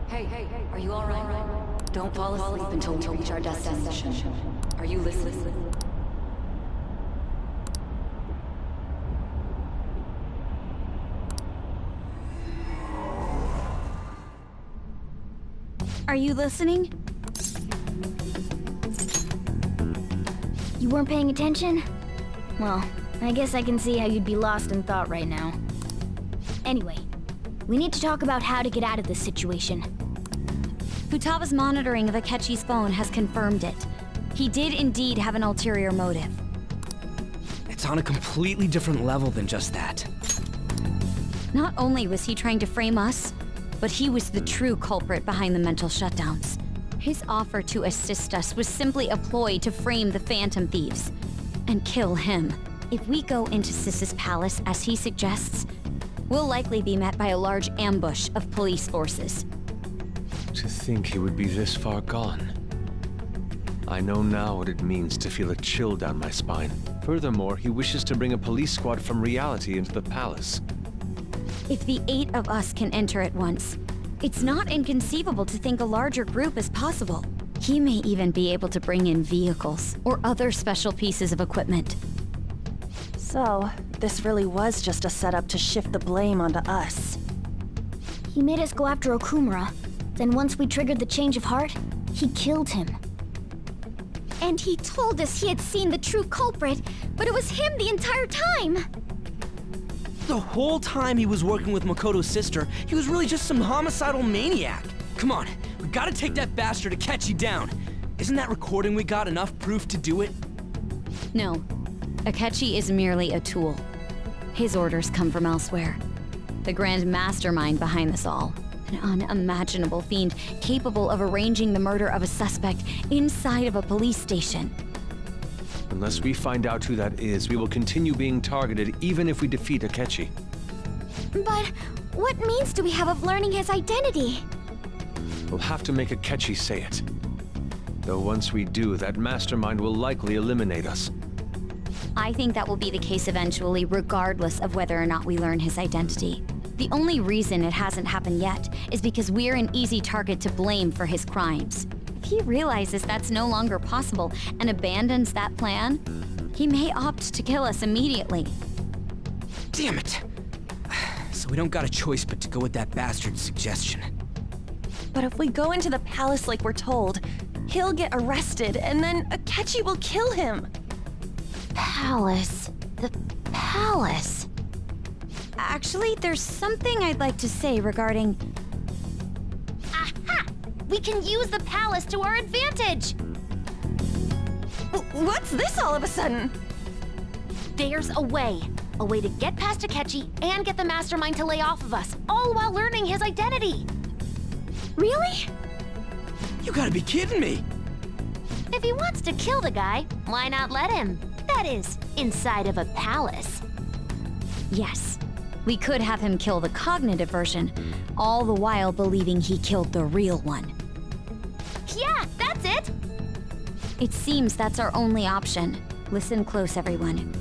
Hey, are you alright? Don't fall asleep until we reach our destination. Are you listening? Are you listening? You weren't paying attention? Well, I guess I can see how you'd be lost in thought right now. Anyway, we need to talk about how to get out of this situation. Futaba's monitoring of Akechi's phone has confirmed it. He did indeed have an ulterior motive. It's on a completely different level than just that. Not only was he trying to frame us, but he was the true culprit behind the mental shutdowns. His offer to assist us was simply a ploy to frame the Phantom Thieves and kill him. If we go into Sis's palace as he suggests, we'll likely be met by a large ambush of police forces. To think he would be this far gone. I know now what it means to feel a chill down my spine. Furthermore, he wishes to bring a police squad from reality into the palace. If the 8 of us can enter at once, it's not inconceivable to think a larger group is possible. He may even be able to bring in vehicles or other special pieces of equipment. So, this really was just a setup to shift the blame onto us. He made us go after Okumura. Then once we triggered the change of heart, he killed him. And he told us he had seen the true culprit, but it was him the entire time! The whole time he was working with Makoto's sister, he was really just some homicidal maniac. Come on, we gotta take that bastard Akechi down. Isn't that recording we got enough proof to do it? No, Akechi is merely a tool. His orders come from elsewhere. The grand mastermind behind this all. An unimaginable fiend capable of arranging the murder of a suspect inside of a police station. Unless we find out who that is, we will continue being targeted even if we defeat Akechi. But what means do we have of learning his identity? We'll have to make Akechi say it. Though once we do, that mastermind will likely eliminate us. I think that will be the case eventually, regardless of whether or not we learn his identity. The only reason it hasn't happened yet is because we're an easy target to blame for his crimes. If he realizes that's no longer possible and abandons that plan, he may opt to kill us immediately. Damn it! So we don't got a choice but to go with that bastard's suggestion. But if we go into the palace like we're told, he'll get arrested and then Akechi will kill him. Palace. The palace. Actually, there's something I'd like to say regarding... Aha! We can use the palace to our advantage! What's this all of a sudden? There's a way. A way to get past Akechi and get the mastermind to lay off of us, all while learning his identity. Really? You gotta be kidding me! If he wants to kill the guy, why not let him? That is, inside of a palace. Yes, we could have him kill the cognitive version, all the while believing he killed the real one. Yeah, that's it! It seems that's our only option. Listen close, everyone.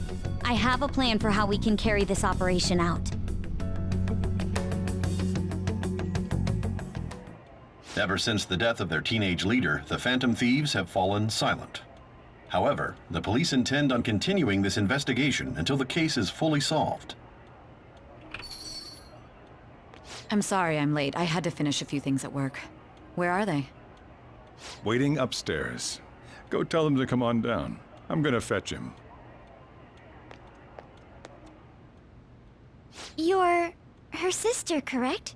I have a plan for how we can carry this operation out. Ever since the death of their teenage leader, the Phantom Thieves have fallen silent. However, the police intend on continuing this investigation until the case is fully solved. I'm sorry I'm late. I had to finish a few things at work. Where are they? Waiting upstairs. Go tell him to come on down. I'm gonna fetch him. You're her sister, correct?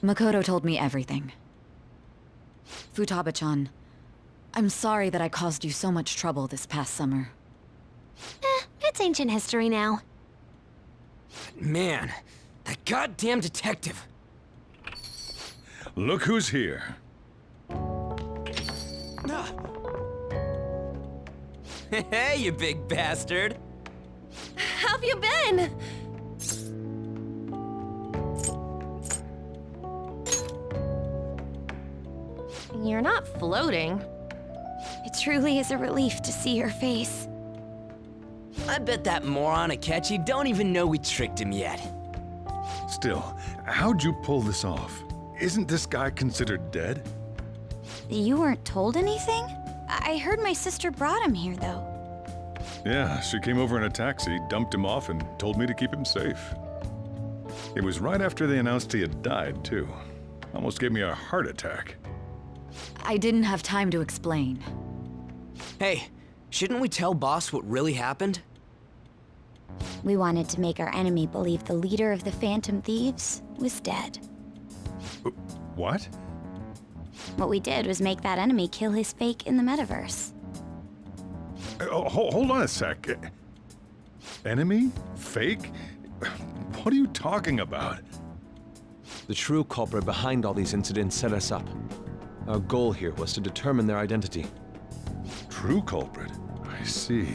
Makoto told me everything. Futaba-chan, I'm sorry that I caused you so much trouble this past summer. It's ancient history now. Man, that goddamn detective. Look who's here. Hey, you big bastard! How have you been? You're not floating. It truly is a relief to see your face. I bet that moron Akechi don't even know we tricked him yet. Still, how'd you pull this off? Isn't this guy considered dead? You weren't told anything? I heard my sister brought him here, though. Yeah, she came over in a taxi, dumped him off, and told me to keep him safe. It was right after they announced he had died, too. Almost gave me a heart attack. I didn't have time to explain. Hey, shouldn't we tell Boss what really happened? We wanted to make our enemy believe the leader of the Phantom Thieves was dead. What? What we did was make that enemy kill his fake in the metaverse. Hold on a sec. Enemy? Fake? What are you talking about? The true culprit behind all these incidents set us up. Our goal here was to determine their identity. True culprit? I see.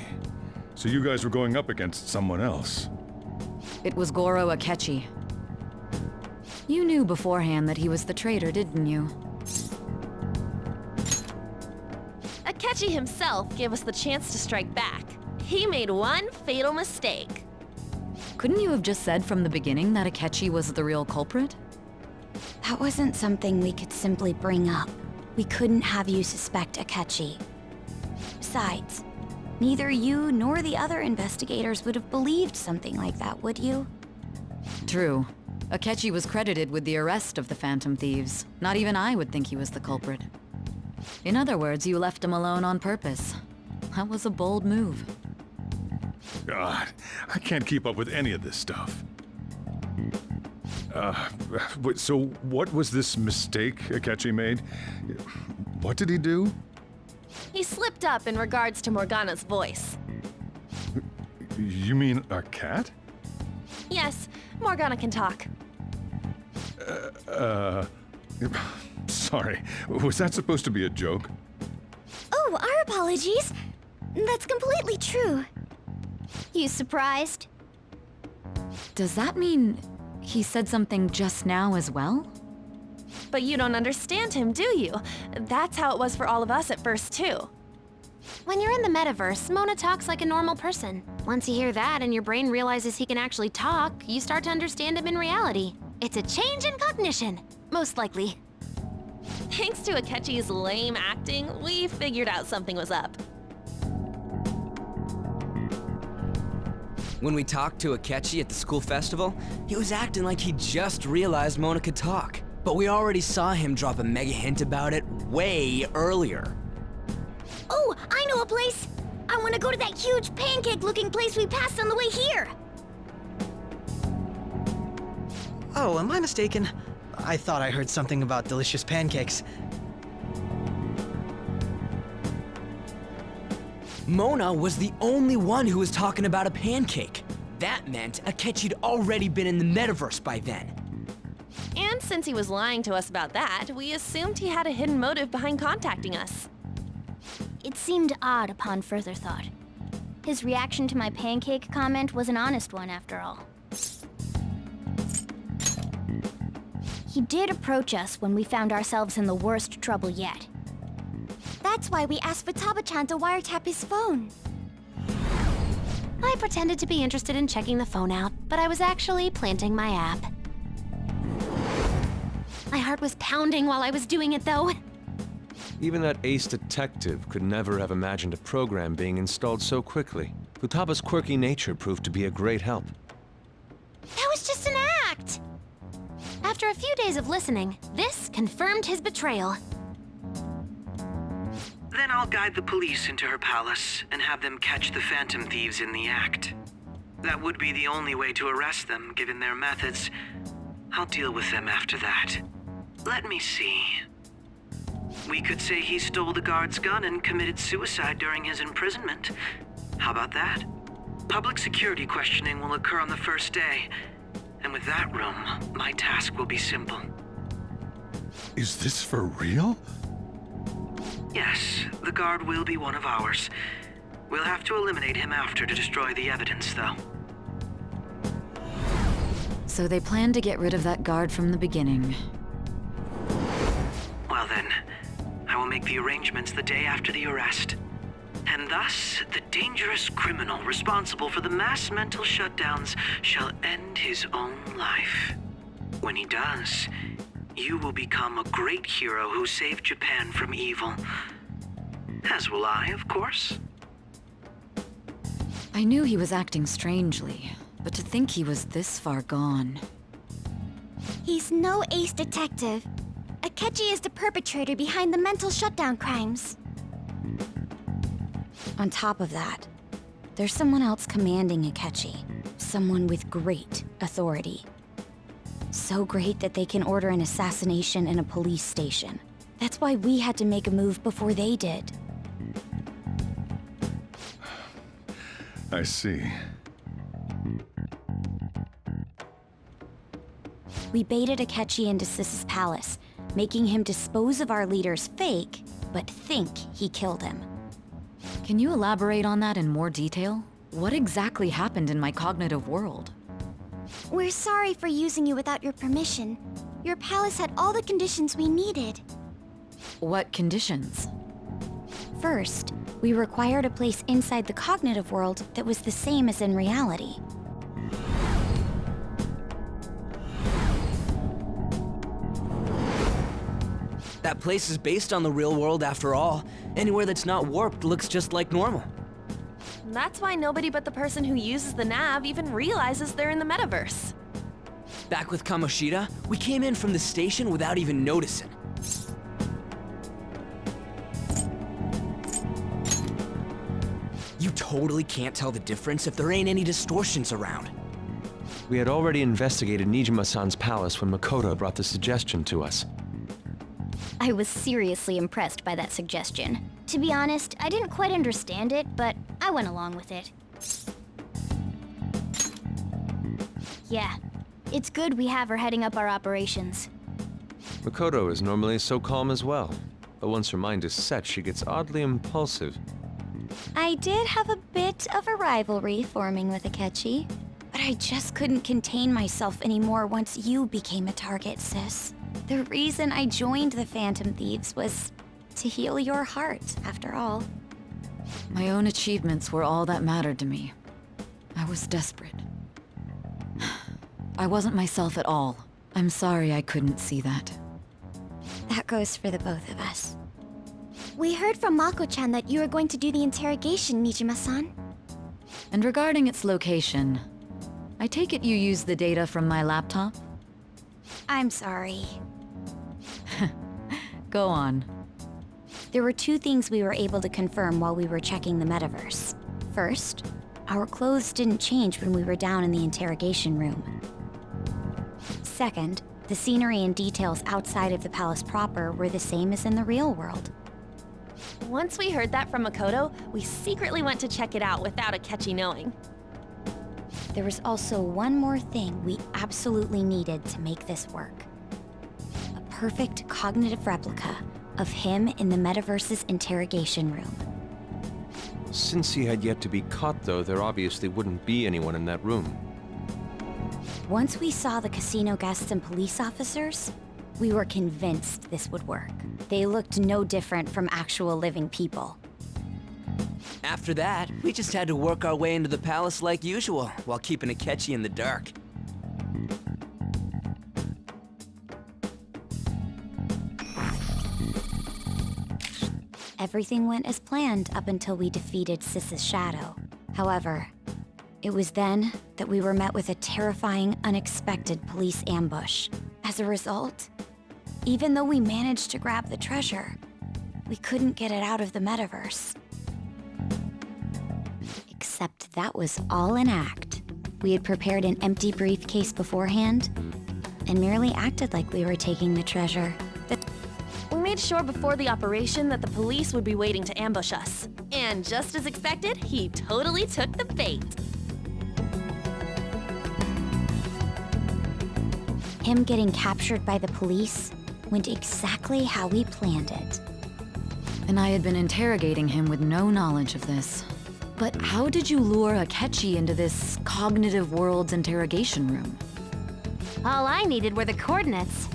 So you guys were going up against someone else. It was Goro Akechi. You knew beforehand that he was the traitor, didn't you? Akechi himself gave us the chance to strike back. He made one fatal mistake. Couldn't you have just said from the beginning that Akechi was the real culprit? That wasn't something we could simply bring up. We couldn't have you suspect Akechi. Besides, neither you nor the other investigators would have believed something like that, would you? True. Akechi was credited with the arrest of the Phantom Thieves. Not even I would think he was the culprit. In other words, you left him alone on purpose. That was a bold move. God, I can't keep up with any of this stuff. So what was this mistake Akechi made? What did he do? He slipped up in regards to Morgana's voice. You mean a cat? Yes, Morgana can talk. Sorry, was that supposed to be a joke? Oh, our apologies. That's completely true. You surprised? Does that mean he said something just now as well? But you don't understand him, do you? That's how it was for all of us at first, too. When you're in the metaverse, Mona talks like a normal person. Once you hear that and your brain realizes he can actually talk, you start to understand him in reality. It's a change in cognition, most likely. Thanks to Akechi's lame acting, we figured out something was up. When we talked to Akechi at the school festival, he was acting like he just realized Mona could talk. But we already saw him drop a mega hint about it way earlier. Oh, I know a place! I want to go to that huge pancake-looking place we passed on the way here! Oh, am I mistaken? I thought I heard something about delicious pancakes. Mona was the only one who was talking about a pancake. That meant Akechi'd already been in the metaverse by then. And since he was lying to us about that, we assumed he had a hidden motive behind contacting us. It seemed odd upon further thought. His reaction to my pancake comment was an honest one, after all. He did approach us when we found ourselves in the worst trouble yet. That's why we asked Futaba-chan to wiretap his phone. I pretended to be interested in checking the phone out, but I was actually planting my app. My heart was pounding while I was doing it, though. Even that ace detective could never have imagined a program being installed so quickly. Futaba's quirky nature proved to be a great help. That was just an act! After a few days of listening, this confirmed his betrayal. Then I'll guide the police into her palace and have them catch the Phantom Thieves in the act. That would be the only way to arrest them, given their methods. I'll deal with them after that. Let me see. We could say he stole the guard's gun and committed suicide during his imprisonment. How about that? Public security questioning will occur on the first day. And with that room, my task will be simple. Is this for real? Yes, the guard will be one of ours. We'll have to eliminate him after to destroy the evidence, though. So they planned to get rid of that guard from the beginning. Well then, I will make the arrangements the day after the arrest. And thus, the dangerous criminal responsible for the mass mental shutdowns shall end his own life. When he does, you will become a great hero who saved Japan from evil. As will I, of course. I knew he was acting strangely, but to think he was this far gone. He's no ace detective. Akechi is the perpetrator behind the mental shutdown crimes. On top of that, there's someone else commanding Akechi. Someone with great authority. So great that they can order an assassination in a police station. That's why we had to make a move before they did. I see. We baited Akechi into Sis's palace, making him dispose of our leader's fake, but think he killed him. Can you elaborate on that in more detail? What exactly happened in my cognitive world? We're sorry for using you without your permission. Your palace had all the conditions we needed. What conditions? First, we required a place inside the cognitive world that was the same as in reality. That place is based on the real world after all. Anywhere that's not warped looks just like normal. That's why nobody but the person who uses the nav even realizes they're in the metaverse. Back with Kamoshida, we came in from the station without even noticing. You totally can't tell the difference if there ain't any distortions around. We had already investigated Nijima-san's palace when Makoto brought the suggestion to us. I was seriously impressed by that suggestion. To be honest, I didn't quite understand it, but I went along with it. Yeah, it's good we have her heading up our operations. Makoto is normally so calm as well, but once her mind is set, she gets oddly impulsive. I did have a bit of a rivalry forming with Akechi, but I just couldn't contain myself anymore once you became a target, sis. The reason I joined the Phantom Thieves was to heal your heart, after all. My own achievements were all that mattered to me. I was desperate. I wasn't myself at all. I'm sorry I couldn't see that. That goes for the both of us. We heard from Mako-chan that you were going to do the interrogation, Nijima-san. And regarding its location, I take it you used the data from my laptop? I'm sorry. Go on. There were two things we were able to confirm while we were checking the metaverse. First, our clothes didn't change when we were down in the interrogation room. Second, the scenery and details outside of the palace proper were the same as in the real world. Once we heard that from Makoto, we secretly went to check it out without Akechi knowing. There was also one more thing we absolutely needed to make this work. A perfect cognitive replica of him in the metaverse's interrogation room. Since he had yet to be caught, though, there obviously wouldn't be anyone in that room. Once we saw the casino guests and police officers, we were convinced this would work. They looked no different from actual living people. After that, we just had to work our way into the palace like usual, while keeping Akechi in the dark. Everything went as planned up until we defeated Sis's shadow. However, it was then that we were met with a terrifying, unexpected police ambush. As a result, even though we managed to grab the treasure, we couldn't get it out of the metaverse. Except that was all an act. We had prepared an empty briefcase beforehand and merely acted like we were taking the treasure. We made sure before the operation that the police would be waiting to ambush us. And just as expected, he totally took the bait. Him getting captured by the police went exactly how we planned it. And I had been interrogating him with no knowledge of this. But how did you lure Akechi into this cognitive world's interrogation room? All I needed were the coordinates.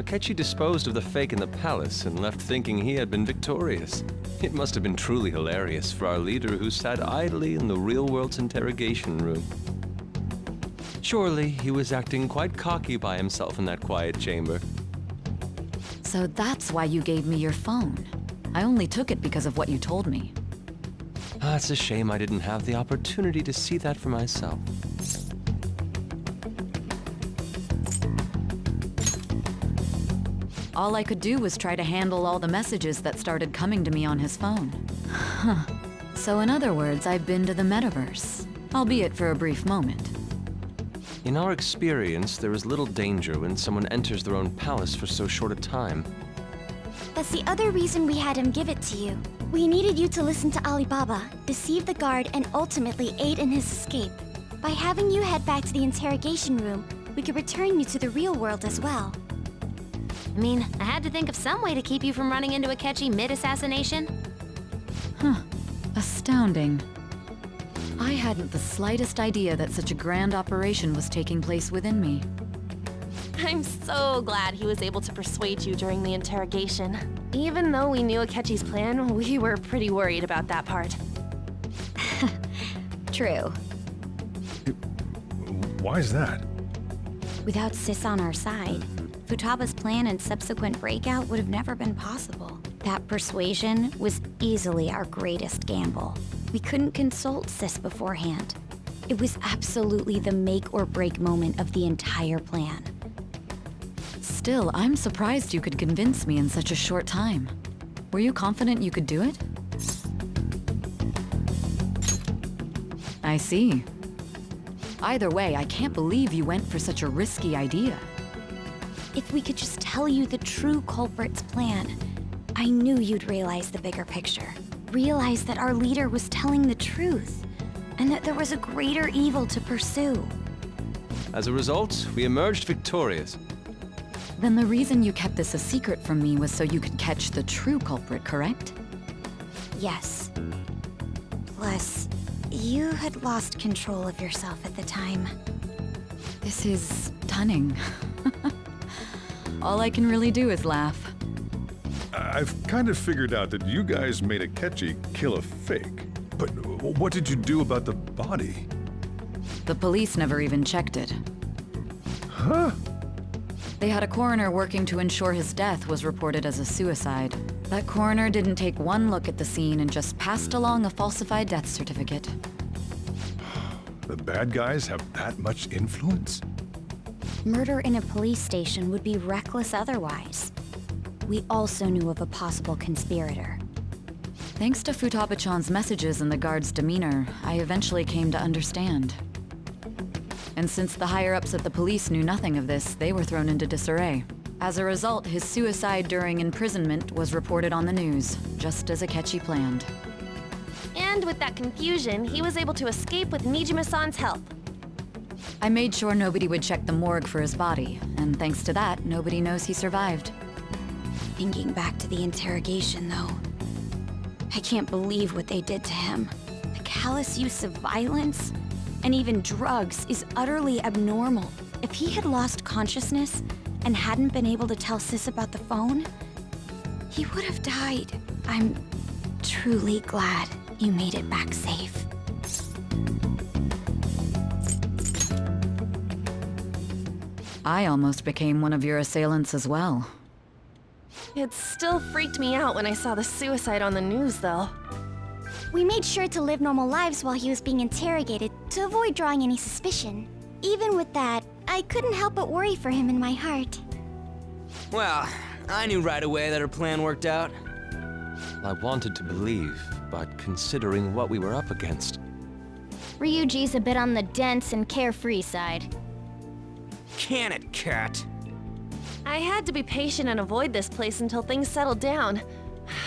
Akechi disposed of the fake in the palace and left thinking he had been victorious. It must have been truly hilarious for our leader who sat idly in the real world's interrogation room. Surely he was acting quite cocky by himself in that quiet chamber. So that's why you gave me your phone. I only took it because of what you told me. It's a shame I didn't have the opportunity to see that for myself. All I could do was try to handle all the messages that started coming to me on his phone. Huh. So in other words, I've been to the metaverse, albeit for a brief moment. In our experience, there is little danger when someone enters their own palace for so short a time. That's the other reason we had him give it to you. We needed you to listen to Alibaba, deceive the guard, and ultimately aid in his escape. By having you head back to the interrogation room, we could return you to the real world as well. I mean, I had to think of some way to keep you from running into Akechi mid-assassination. Huh. Astounding. I hadn't the slightest idea that such a grand operation was taking place within me. I'm so glad he was able to persuade you during the interrogation. Even though we knew Akechi's plan, we were pretty worried about that part. True. Why is that? Without Sis on our side, Futaba's plan and subsequent breakout would have never been possible. That persuasion was easily our greatest gamble. We couldn't consult Sis beforehand. It was absolutely the make or break moment of the entire plan. Still, I'm surprised you could convince me in such a short time. Were you confident you could do it? I see. Either way, I can't believe you went for such a risky idea. If we could just tell you the true culprit's plan, I knew you'd realize the bigger picture. Realize that our leader was telling the truth, and that there was a greater evil to pursue. As a result, we emerged victorious. Then the reason you kept this a secret from me was so you could catch the true culprit, correct? Yes. Plus, you had lost control of yourself at the time. This is stunning. All I can really do is laugh. I've kind of figured out that you guys made Akechi kill a fake. But what did you do about the body? The police never even checked it. Huh? They had a coroner working to ensure his death was reported as a suicide. That coroner didn't take one look at the scene and just passed along a falsified death certificate. The bad guys have that much influence? Murder in a police station would be reckless otherwise. We also knew of a possible conspirator. Thanks to Futaba-chan's messages and the guard's demeanor, I eventually came to understand. And since the higher-ups at the police knew nothing of this, they were thrown into disarray. As a result, his suicide during imprisonment was reported on the news, just as Akechi planned. And with that confusion, he was able to escape with Nijima-san's help. I made sure nobody would check the morgue for his body, and thanks to that, nobody knows he survived. Thinking back to the interrogation, though, I can't believe what they did to him. The callous use of violence and even drugs is utterly abnormal. If he had lost consciousness and hadn't been able to tell Sis about the phone, he would have died. I'm truly glad you made it back safe. I almost became one of your assailants as well. It still freaked me out when I saw the suicide on the news, though. We made sure to live normal lives while he was being interrogated to avoid drawing any suspicion. Even with that, I couldn't help but worry for him in my heart. Well, I knew right away that her plan worked out. I wanted to believe, but considering what we were up against. Ryuji's a bit on the dense and carefree side. Can it, cat? I had to be patient and avoid this place until things settled down.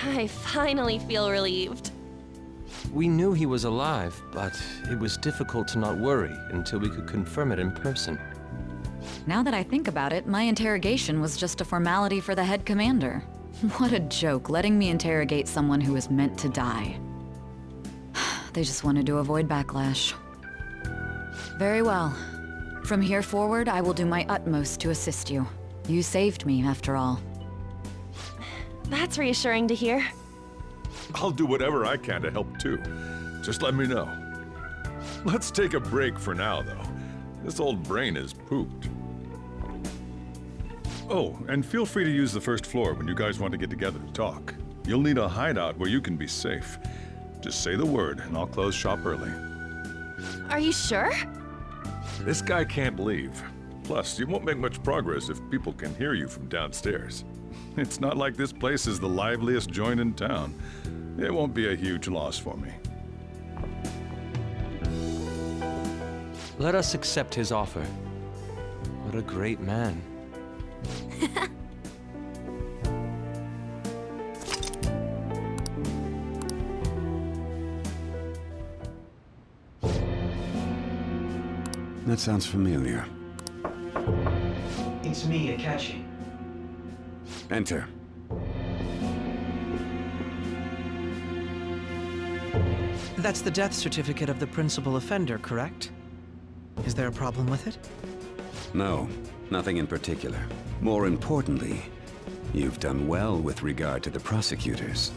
I finally feel relieved. We knew he was alive, but it was difficult to not worry until we could confirm it in person. Now that I think about it, my interrogation was just a formality for the head commander. What a joke, letting me interrogate someone who was meant to die. They just wanted to avoid backlash. Very well. From here forward, I will do my utmost to assist you. You saved me, after all. That's reassuring to hear. I'll do whatever I can to help too. Just let me know. Let's take a break for now, though. This old brain is pooped. Oh, and feel free to use the first floor when you guys want to get together to talk. You'll need a hideout where you can be safe. Just say the word, and I'll close shop early. Are you sure? This guy can't leave. Plus, you won't make much progress if people can hear you from downstairs. It's not like this place is the liveliest joint in town. It won't be a huge loss for me. Let us accept his offer. What a great man. That sounds familiar. It's me, Akechi. Enter. That's the death certificate of the principal offender, correct? Is there a problem with it? No, nothing in particular. More importantly, you've done well with regard to the prosecutors.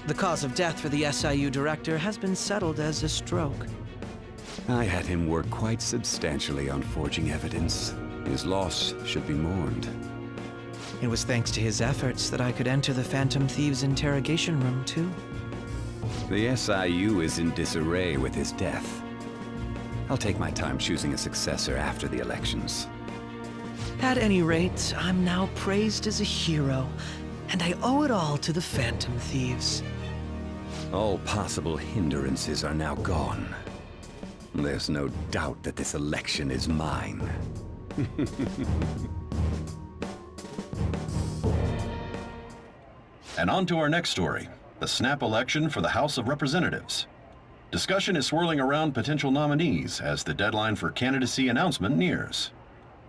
The cause of death for the SIU director has been settled as a stroke. I had him work quite substantially on forging evidence. His loss should be mourned. It was thanks to his efforts that I could enter the Phantom Thieves' interrogation room, too. The SIU is in disarray with his death. I'll take my time choosing a successor after the elections. At any rate, I'm now praised as a hero, and I owe it all to the Phantom Thieves. All possible hindrances are now gone. There's no doubt that this election is mine. And on to our next story, the snap election for the House of Representatives. Discussion is swirling around potential nominees as the deadline for candidacy announcement nears.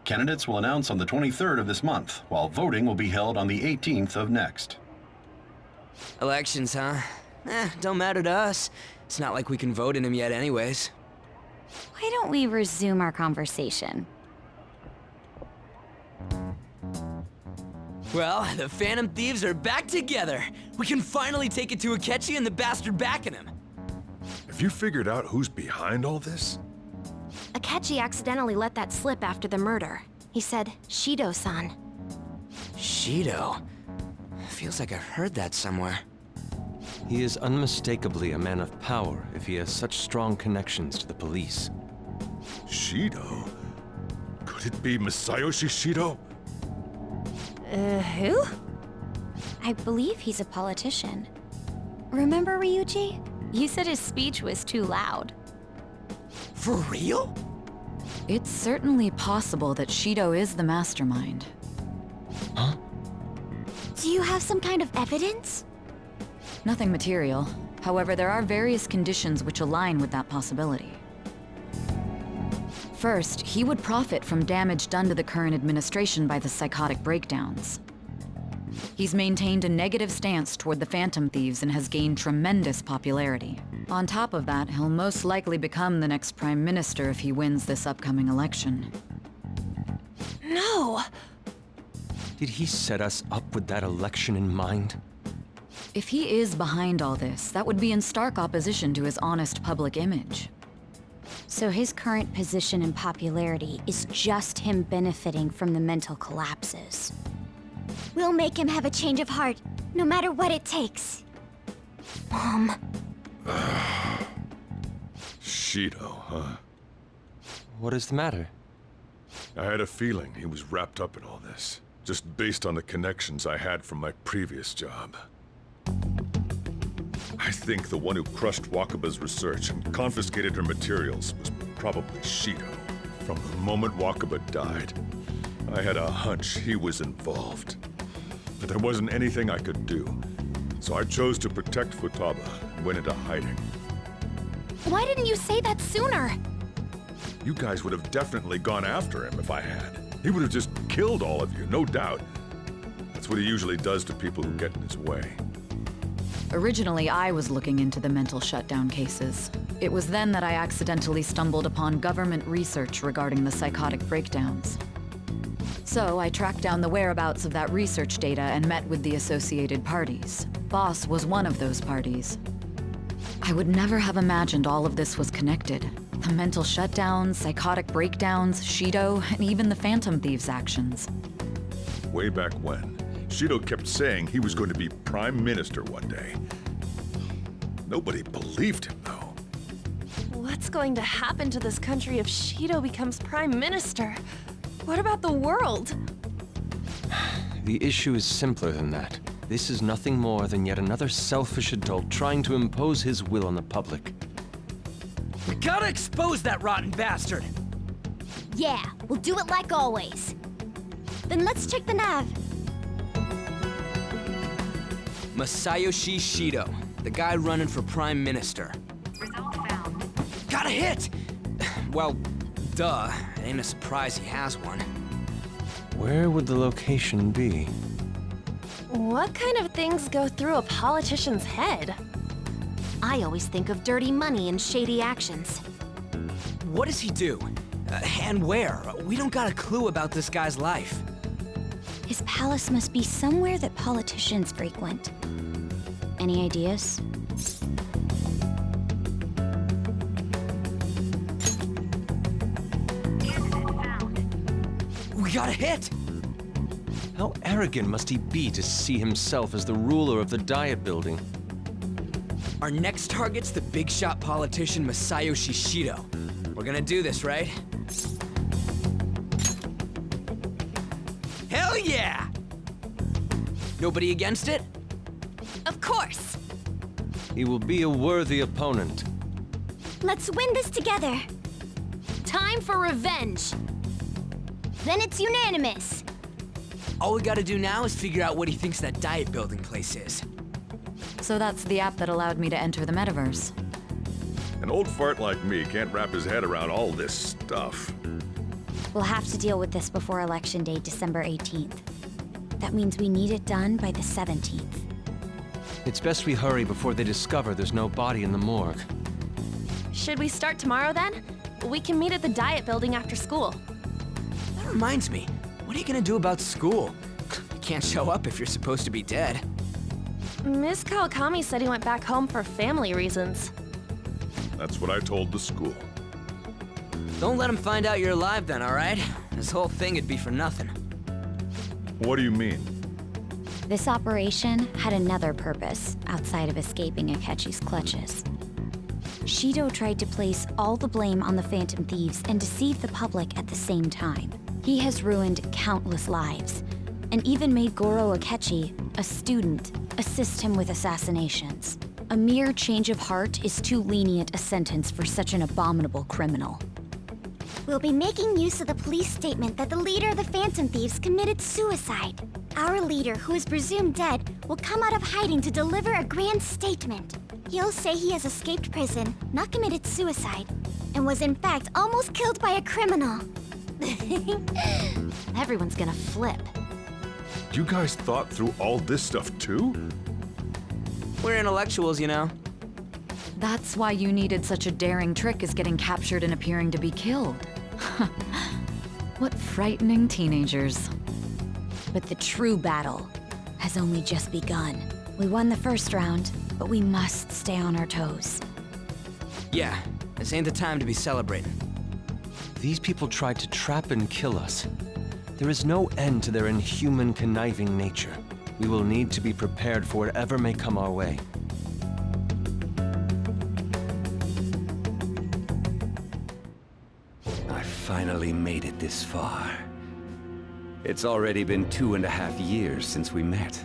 Candidates will announce on the 23rd of this month, while voting will be held on the 18th of next. Elections, huh? Don't matter to us. It's not like we can vote in them yet anyways. Why don't we resume our conversation? Well, the Phantom Thieves are back together. We can finally take it to Akechi and the bastard backing him. Have you figured out who's behind all this? Akechi accidentally let that slip after the murder. He said, Shido-san. Shido? Feels like I've heard that somewhere. He is unmistakably a man of power if he has such strong connections to the police. Shido? Could it be Masayoshi Shido? Who? I believe he's a politician. Remember, Ryuji? You said his speech was too loud. For real? It's certainly possible that Shido is the mastermind. Huh? Do you have some kind of evidence? Nothing material. However, there are various conditions which align with that possibility. First, he would profit from damage done to the current administration by the psychotic breakdowns. He's maintained a negative stance toward the Phantom Thieves and has gained tremendous popularity. On top of that, he'll most likely become the next Prime Minister if he wins this upcoming election. No! Did he set us up with that election in mind? If he is behind all this, that would be in stark opposition to his honest public image. So his current position and popularity is just him benefiting from the mental collapses. We'll make him have a change of heart, no matter what it takes. Mom. Shido, huh? What is the matter? I had a feeling he was wrapped up in all this, just based on the connections I had from my previous job. I think the one who crushed Wakaba's research and confiscated her materials was probably Shido. From the moment Wakaba died, I had a hunch he was involved. But there wasn't anything I could do, so I chose to protect Futaba and went into hiding. Why didn't you say that sooner? You guys would have definitely gone after him if I had. He would have just killed all of you, no doubt. That's what he usually does to people who get in his way. Originally, I was looking into the mental shutdown cases. It was then that I accidentally stumbled upon government research regarding the psychotic breakdowns. So I tracked down the whereabouts of that research data and met with the associated parties. Boss was one of those parties. I would never have imagined all of this was connected. The mental shutdowns, psychotic breakdowns, Shido, and even the Phantom Thieves' actions. Way back when, Shido kept saying he was going to be Prime Minister one day. Nobody believed him, though. What's going to happen to this country if Shido becomes Prime Minister? What about the world? The issue is simpler than that. This is nothing more than yet another selfish adult trying to impose his will on the public. We gotta expose that rotten bastard! Yeah, we'll do it like always. Then let's check the nav. Masayoshi Shido, the guy running for Prime Minister. Result found. Got a hit! Well, duh. It ain't a surprise he has one. Where would the location be? What kind of things go through a politician's head? I always think of dirty money and shady actions. What does he do? And where? We don't got a clue about this guy's life. His palace must be somewhere that politicians frequent. Any ideas? We got a hit! How arrogant must he be to see himself as the ruler of the Diet Building? Our next target's the big shot politician Masayoshi Shido. We're gonna do this, right? Hell yeah! Nobody against it? Of course! He will be a worthy opponent. Let's win this together. Time for revenge! Then it's unanimous. All we gotta do now is figure out what he thinks that Diet Building place is. So that's the app that allowed me to enter the metaverse. An old fart like me can't wrap his head around all this stuff. We'll have to deal with this before Election Day, December 18th. That means we need it done by the 17th. It's best we hurry before they discover there's no body in the morgue. Should we start tomorrow then? We can meet at the Diet Building after school. That reminds me, what are you gonna do about school? You can't show up if you're supposed to be dead. Miss Kawakami said he went back home for family reasons. That's what I told the school. Don't let him find out you're alive then, alright? This whole thing would be for nothing. What do you mean? This operation had another purpose outside of escaping Akechi's clutches. Shido tried to place all the blame on the Phantom Thieves and deceive the public at the same time. He has ruined countless lives, and even made Goro Akechi, a student, assist him with assassinations. A mere change of heart is too lenient a sentence for such an abominable criminal. We'll be making use of the police statement that the leader of the Phantom Thieves committed suicide. Our leader, who is presumed dead, will come out of hiding to deliver a grand statement. He'll say he has escaped prison, not committed suicide, and was in fact almost killed by a criminal. Everyone's gonna flip. You guys thought through all this stuff too? We're intellectuals, you know. That's why you needed such a daring trick as getting captured and appearing to be killed. What frightening teenagers. But the true battle has only just begun. We won the first round, but we must stay on our toes. Yeah, this ain't the time to be celebrating. These people tried to trap and kill us. There is no end to their inhuman, conniving nature. We will need to be prepared for whatever may come our way. I finally made it this far. It's already been 2.5 years since we met.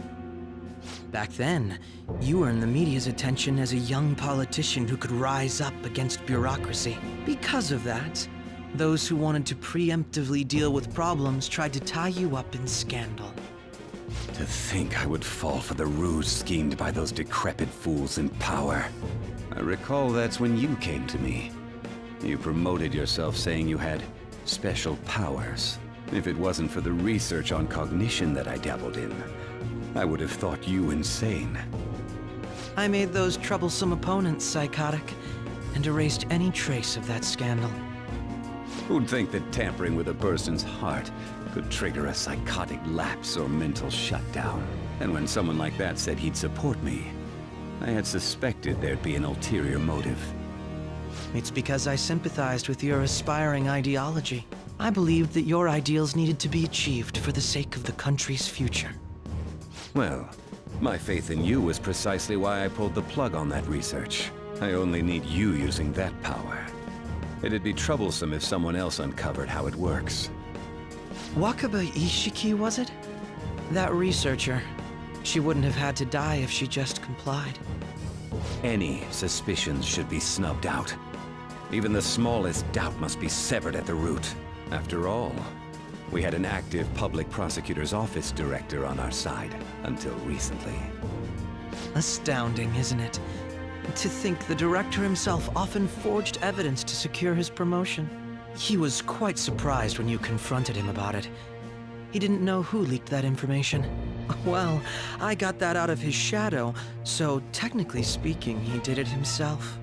Back then, you earned the media's attention as a young politician who could rise up against bureaucracy. Because of that, those who wanted to preemptively deal with problems tried to tie you up in scandal. To think I would fall for the ruse schemed by those decrepit fools in power. I recall that's when you came to me. You promoted yourself saying you had special powers. If it wasn't for the research on cognition that I dabbled in, I would have thought you insane. I made those troublesome opponents psychotic, and erased any trace of that scandal. Who'd think that tampering with a person's heart could trigger a psychotic lapse or mental shutdown. And when someone like that said he'd support me, I had suspected there'd be an ulterior motive. It's because I sympathized with your aspiring ideology. I believed that your ideals needed to be achieved for the sake of the country's future. Well, my faith in you was precisely why I pulled the plug on that research. I only need you using that power. It'd be troublesome if someone else uncovered how it works. Wakaba Ishiki, was it? That researcher. She wouldn't have had to die if she just complied. Any suspicions should be snubbed out. Even the smallest doubt must be severed at the root. After all, we had an active public prosecutor's office director on our side until recently. Astounding, isn't it? To think the director himself often forged evidence to secure his promotion. He was quite surprised when you confronted him about it. He didn't know who leaked that information. Well, I got that out of his shadow, so technically speaking, he did it himself.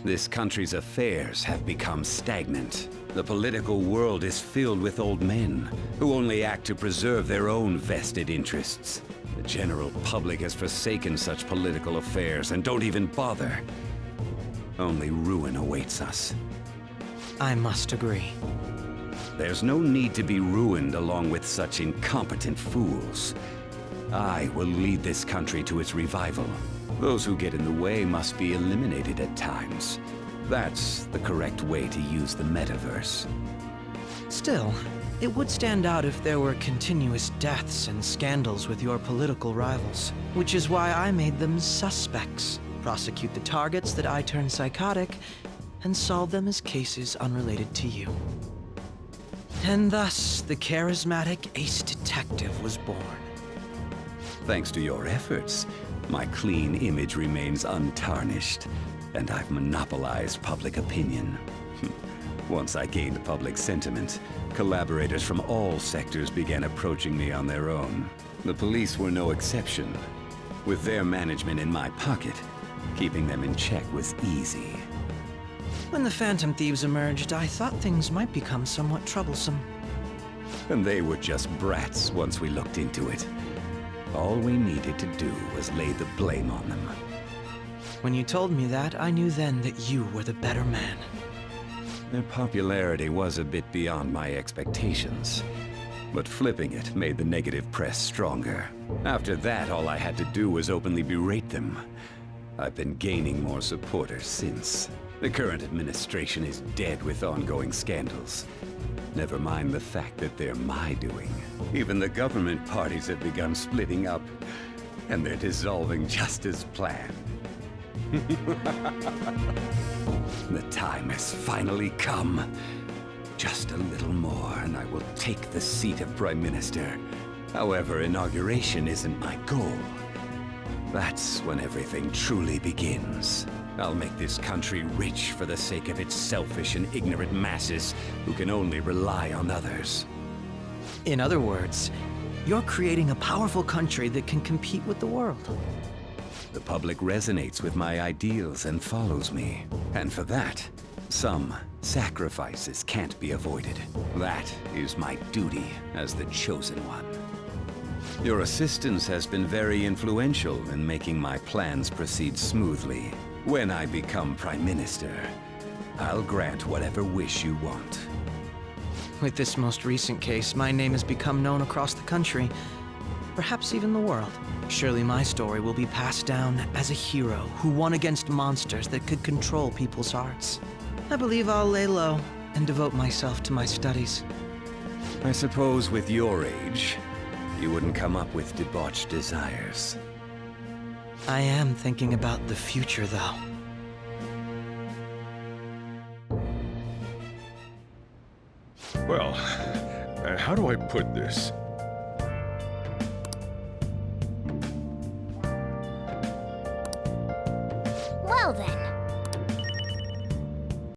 This country's affairs have become stagnant. The political world is filled with old men who only act to preserve their own vested interests. The general public has forsaken such political affairs and don't even bother. Only ruin awaits us. I must agree. There's no need to be ruined along with such incompetent fools. I will lead this country to its revival. Those who get in the way must be eliminated at times. That's the correct way to use the metaverse. Still, it would stand out if there were continuous deaths and scandals with your political rivals, which is why I made them suspects. Prosecute the targets that I turn psychotic, and solve them as cases unrelated to you. And thus, the charismatic ace detective was born. Thanks to your efforts, my clean image remains untarnished, and I've monopolized public opinion. Once I gained public sentiment, collaborators from all sectors began approaching me on their own. The police were no exception. With their management in my pocket, keeping them in check was easy. When the Phantom Thieves emerged, I thought things might become somewhat troublesome. And they were just brats once we looked into it. All we needed to do was lay the blame on them. When you told me that, I knew then that you were the better man. Their popularity was a bit beyond my expectations. But flipping it made the negative press stronger. After that, all I had to do was openly berate them. I've been gaining more supporters since. The current administration is dead with ongoing scandals. Never mind the fact that they're my doing. Even the government parties have begun splitting up, and they're dissolving just as planned. The time has finally come. Just a little more, and I will take the seat of Prime Minister. However, inauguration isn't my goal. That's when everything truly begins. I'll make this country rich for the sake of its selfish and ignorant masses who can only rely on others. In other words, you're creating a powerful country that can compete with the world. The public resonates with my ideals and follows me. And for that, some sacrifices can't be avoided. That is my duty as the chosen one. Your assistance has been very influential in making my plans proceed smoothly. When I become Prime Minister, I'll grant whatever wish you want. With this most recent case, my name has become known across the country, perhaps even the world. Surely my story will be passed down as a hero who won against monsters that could control people's hearts. I believe I'll lay low and devote myself to my studies. I suppose with your age, you wouldn't come up with debauched desires. I am thinking about the future, though. Well, how do I put this?